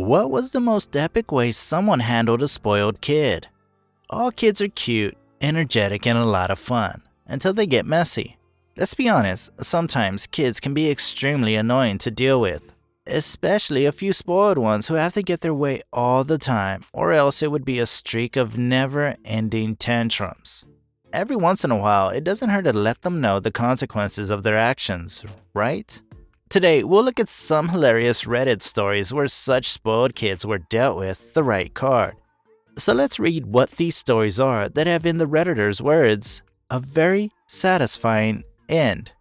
What was the most epic way someone handled a spoiled kid? All kids are cute, energetic, and a lot of fun, until they get messy. Let's be honest, sometimes kids can be extremely annoying to deal with, especially a few spoiled ones who have to get their way all the time, or else it would be a streak of never-ending tantrums. Every once in a while, it doesn't hurt to let them know the consequences of their actions, right? Today, we'll look at some hilarious Reddit stories where such spoiled kids were dealt with the right card. So let's read what these stories are that have, in the Redditors' words, a very satisfying end.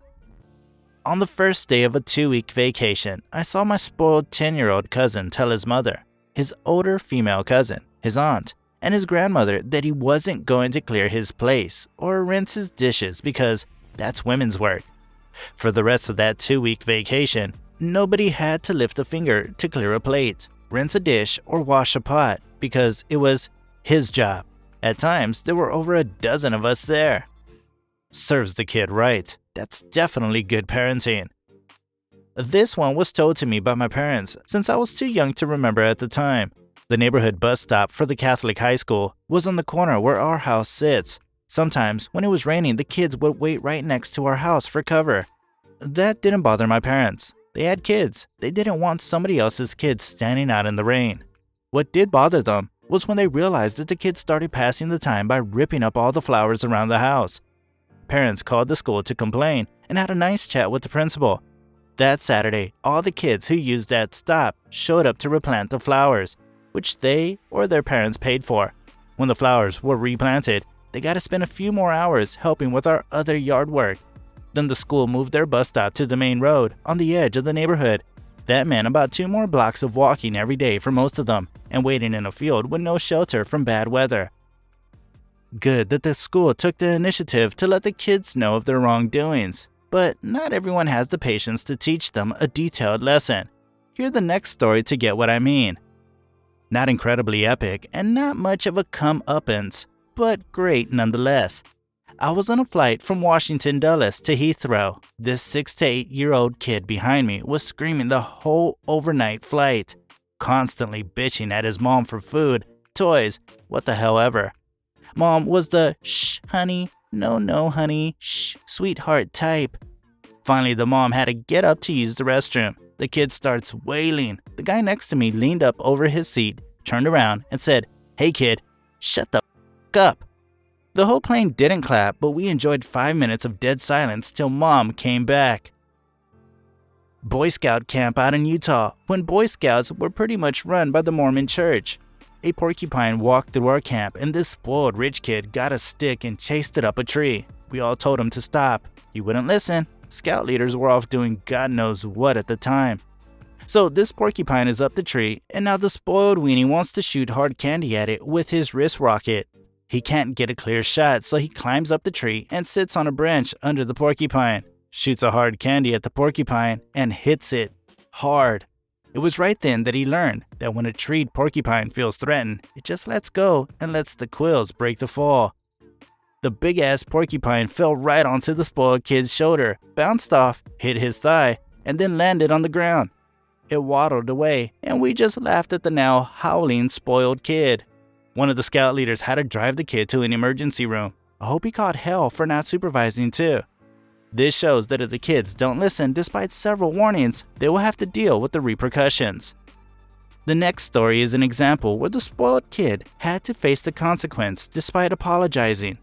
On the first day of a 2-week vacation, I saw my spoiled 10-year-old cousin tell his mother, his older female cousin, his aunt, and his grandmother that he wasn't going to clear his place or rinse his dishes because that's women's work. For the rest of that 2-week vacation, nobody had to lift a finger to clear a plate, rinse a dish, or wash a pot because it was his job. At times, there were over a dozen of us there. Serves the kid right. That's definitely good parenting. This one was told to me by my parents since I was too young to remember at the time. The neighborhood bus stop for the Catholic high school was on the corner where our house sits. Sometimes, when it was raining, the kids would wait right next to our house for cover. That didn't bother my parents. They had kids. They didn't want somebody else's kids standing out in the rain. What did bother them was when they realized that the kids started passing the time by ripping up all the flowers around the house. Parents called the school to complain and had a nice chat with the principal. That Saturday, all the kids who used that stop showed up to replant the flowers, which they or their parents paid for. When the flowers were replanted, they got to spend a few more hours helping with our other yard work. Then the school moved their bus stop to the main road on the edge of the neighborhood. That meant about 2 more blocks of walking every day for most of them and waiting in a field with no shelter from bad weather. Good that the school took the initiative to let the kids know of their wrongdoings, but not everyone has the patience to teach them a detailed lesson. Hear the next story to get what I mean. Not incredibly epic and not much of a come-uppance, but great nonetheless. I was on a flight from Washington Dulles to Heathrow. This 6 to 8-year-old kid behind me was screaming the whole overnight flight, constantly bitching at his mom for food, toys, what the hell ever. Mom was the shh honey, no honey, shh sweetheart type. Finally, the mom had to get up to use the restroom. The kid starts wailing. The guy next to me leaned up over his seat, turned around, and said, "Hey kid, shut the f*** up." The whole plane didn't clap, but we enjoyed 5 minutes of dead silence till Mom came back. Boy Scout camp out in Utah, when Boy Scouts were pretty much run by the Mormon church. A porcupine walked through our camp, and this spoiled rich kid got a stick and chased it up a tree. We all told him to stop. He wouldn't listen. Scout leaders were off doing God knows what at the time. So this porcupine is up the tree, and now the spoiled weenie wants to shoot hard candy at it with his wrist rocket. He can't get a clear shot, so he climbs up the tree and sits on a branch under the porcupine, shoots a hard candy at the porcupine, and hits it hard. It was right then that he learned that when a treed porcupine feels threatened, it just lets go and lets the quills break the fall. The big-ass porcupine fell right onto the spoiled kid's shoulder, bounced off, hit his thigh, and then landed on the ground. It waddled away, and we just laughed at the now howling spoiled kid. One of the scout leaders had to drive the kid to an emergency room. I hope he caught hell for not supervising too. This shows that if the kids don't listen despite several warnings, they will have to deal with the repercussions. The next story is an example where the spoiled kid had to face the consequence despite apologizing.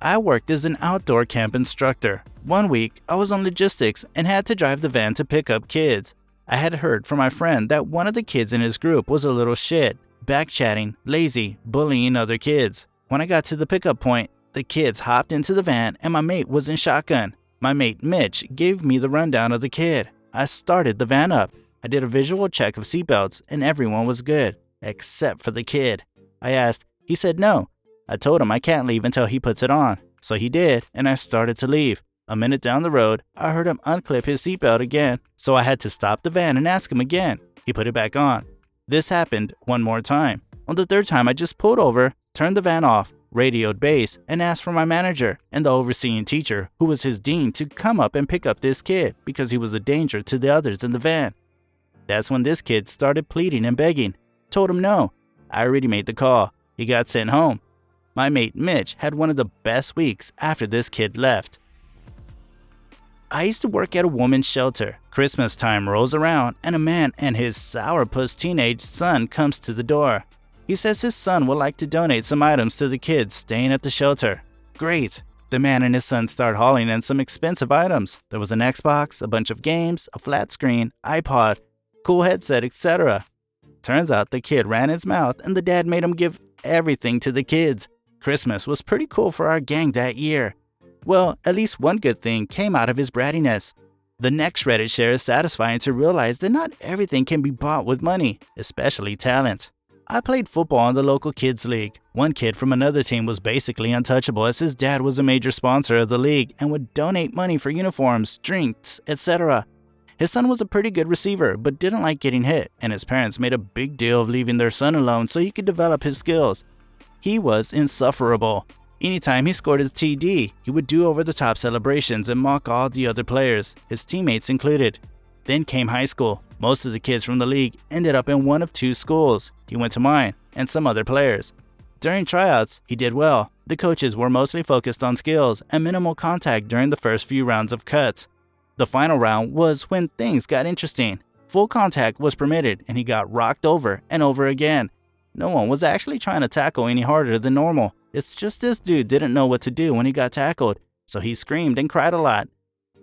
I worked as an outdoor camp instructor. One week, I was on logistics and had to drive the van to pick up kids. I had heard from my friend that one of the kids in his group was a little shit, backchatting, lazy, bullying other kids. When I got to the pickup point, the kids hopped into the van and my mate was in shotgun. My mate Mitch gave me the rundown of the kid. I started the van up. I did a visual check of seatbelts and everyone was good, except for the kid. I asked, he said no. I told him I can't leave until he puts it on. So he did, and I started to leave. A minute down the road, I heard him unclip his seatbelt again, so I had to stop the van and ask him again. He put it back on. This happened one more time. On the third time, I just pulled over, turned the van off, radioed base, and asked for my manager and the overseeing teacher, who was his dean, to come up and pick up this kid because he was a danger to the others in the van. That's when this kid started pleading and begging. Told him no. I already made the call. He got sent home. My mate Mitch had one of the best weeks after this kid left. I used to work at a woman's shelter. Christmas time rolls around and a man and his sourpuss teenage son comes to the door. He says his son would like to donate some items to the kids staying at the shelter. Great. The man and his son start hauling in some expensive items. There was an Xbox, a bunch of games, a flat screen, iPod, cool headset, etc. Turns out the kid ran his mouth and the dad made him give everything to the kids. Christmas was pretty cool for our gang that year. Well, at least one good thing came out of his brattiness. The next Reddit share is satisfying to realize that not everything can be bought with money, especially talent. I played football in the local kids league. One kid from another team was basically untouchable as his dad was a major sponsor of the league and would donate money for uniforms, drinks, etc. His son was a pretty good receiver but didn't like getting hit, and his parents made a big deal of leaving their son alone so he could develop his skills. He was insufferable. Anytime he scored a TD, he would do over-the-top celebrations and mock all the other players, his teammates included. Then came high school. Most of the kids from the league ended up in one of two schools. He went to mine and some other players. During tryouts, he did well. The coaches were mostly focused on skills and minimal contact during the first few rounds of cuts. The final round was when things got interesting. Full contact was permitted and he got rocked over and over again. No one was actually trying to tackle any harder than normal. It's just this dude didn't know what to do when he got tackled, so he screamed and cried a lot.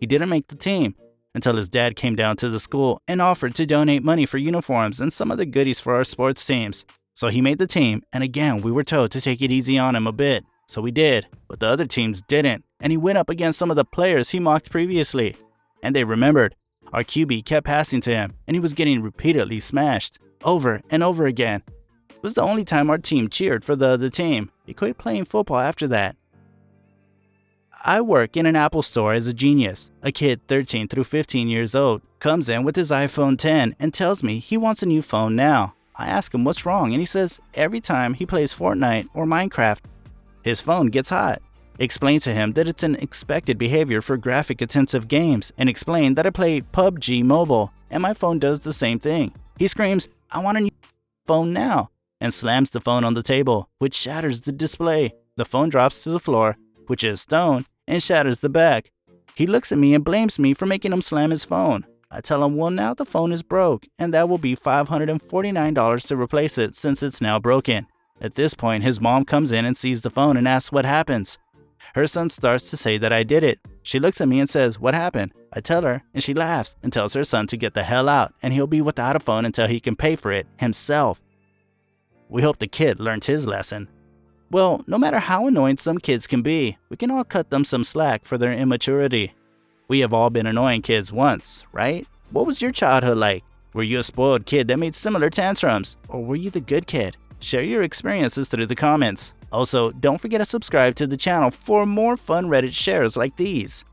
He didn't make the team until his dad came down to the school and offered to donate money for uniforms and some other goodies for our sports teams. So he made the team, and again we were told to take it easy on him a bit. So we did, but the other teams didn't, and he went up against some of the players he mocked previously. And they remembered. Our QB kept passing to him, and he was getting repeatedly smashed, over and over again. It was the only time our team cheered for the other team. He quit playing football after that. I work in an Apple store as a genius. A kid 13 through 15 years old comes in with his iPhone 10 and tells me he wants a new phone now. I ask him what's wrong and he says every time he plays Fortnite or Minecraft, his phone gets hot. Explain to him that it's an expected behavior for graphic-intensive games and explain that I play PUBG Mobile and my phone does the same thing. He screams, "I want a new phone now," and slams the phone on the table, which shatters the display. The phone drops to the floor, which is stone, and shatters the back. He looks at me and blames me for making him slam his phone. I tell him, well, now the phone is broke, and that will be $549 to replace it since it's now broken. At this point, his mom comes in and sees the phone and asks what happens. Her son starts to say that I did it. She looks at me and says, "What happened?" I tell her, and she laughs and tells her son to get the hell out, and he'll be without a phone until he can pay for it himself. We hope the kid learned his lesson. Well, no matter how annoying some kids can be, we can all cut them some slack for their immaturity. We have all been annoying kids once, right? What was your childhood like? Were you a spoiled kid that made similar tantrums? Or were you the good kid? Share your experiences through the comments. Also, don't forget to subscribe to the channel for more fun Reddit shares like these.